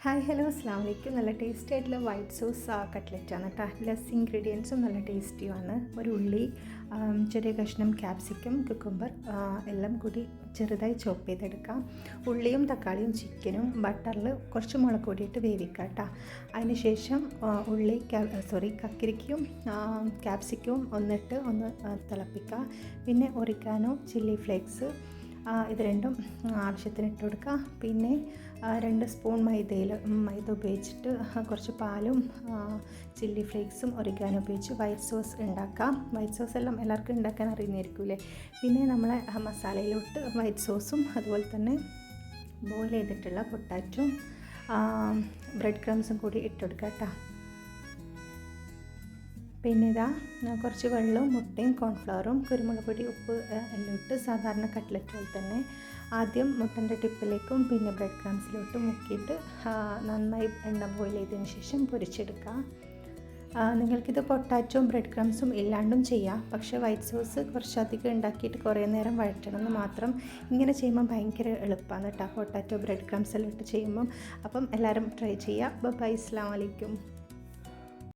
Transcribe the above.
Hi hello അസ്സാം വലൈക്കും. നല്ല ടേസ്റ്റി ആയിട്ടുള്ള വൈറ്റ് സോസ് കട്ട്ലറ്റാണ് കേട്ടോ. ലെസ് ഇൻഗ്രീഡിയൻസും നല്ല ടേസ്റ്റിയുമാണ്. ഒരു ഉള്ളി, ചെറിയ കഷ്ണം ക്യാപ്സിക്കം, കുക്കുംബർ എല്ലാം കൂടി ചെറുതായി ചോപ്പ് ചെയ്തെടുക്കാം. ഉള്ളിയും തക്കാളിയും ചിക്കനും ബട്ടറിൽ കുറച്ച് മുളക് പൊടിയിട്ട് വേവിക്കാം കേട്ടോ. അതിന് ശേഷം കക്കിരിക്കയും ക്യാപ്സിക്കവും ഒന്ന് തിളപ്പിക്കുക. പിന്നെ ഒറിഗാനോ, ചില്ലി ഫ്ലേക്സ് ഇത് രണ്ടും ആവശ്യത്തിന് ഇട്ട് കൊടുക്കുക. പിന്നെ 2 സ്പൂൺ മൈദ ഉപയോഗിച്ചിട്ട് കുറച്ച് പാലും ചില്ലി ഫ്ലേക്സും ഒറിഗാനോ ഉപയോഗിച്ച് വൈറ്റ് സോസ് ഉണ്ടാക്കാം. വൈറ്റ് സോസ് എല്ലാം എല്ലാവർക്കും ഉണ്ടാക്കാൻ അറിയുന്നതായിരിക്കുമല്ലേ. പിന്നെ നമ്മളെ മസാലയിലോട്ട് വൈറ്റ് സോസും അതുപോലെ തന്നെ ബോയിൽ ചെയ്തിട്ടുള്ള പൊട്ടാറ്റോയും ബ്രെഡ് ക്രംസും കൂടി ഇട്ടുകൊടുക്കുക കേട്ടോ. പിന്നെ കുറച്ച് വെള്ളവും മുട്ടയും കോൺഫ്ലവറും കുരുമുളക് പൊടി, ഉപ്പ് എല്ലാം ഇട്ട് സാധാരണ കട്ട്ലറ്റ് പോലെ തന്നെ ആദ്യം മുട്ടൻ്റെ ടിപ്പിലേക്കും പിന്നെ ബ്രെഡ് ക്രംസിലോട്ടും മുക്കിയിട്ട് നന്നായി എണ്ണ ബോയിൽ ചെയ്തതിന് ശേഷം പൊരിച്ചെടുക്കുക. നിങ്ങൾക്കിത് പൊട്ടാറ്റോയും ബ്രെഡ് ക്രംസും ഇല്ലാണ്ടും ചെയ്യാം. പക്ഷേ വൈറ്റ് സോസ് കുറച്ചധികം ഉണ്ടാക്കിയിട്ട് കുറേ നേരം വഴറ്റണം എന്ന് മാത്രം. ഇങ്ങനെ ചെയ്യുമ്പോൾ ഭയങ്കര എളുപ്പമാണ് കേട്ടോ, പൊട്ടാറ്റോ ബ്രെഡ് ക്രംസ് എല്ലാം ഇട്ട് ചെയ്യുമ്പം. അപ്പം എല്ലാവരും ട്രൈ ചെയ്യുക. ബൈ, അസ്സലാമു അലൈക്കും.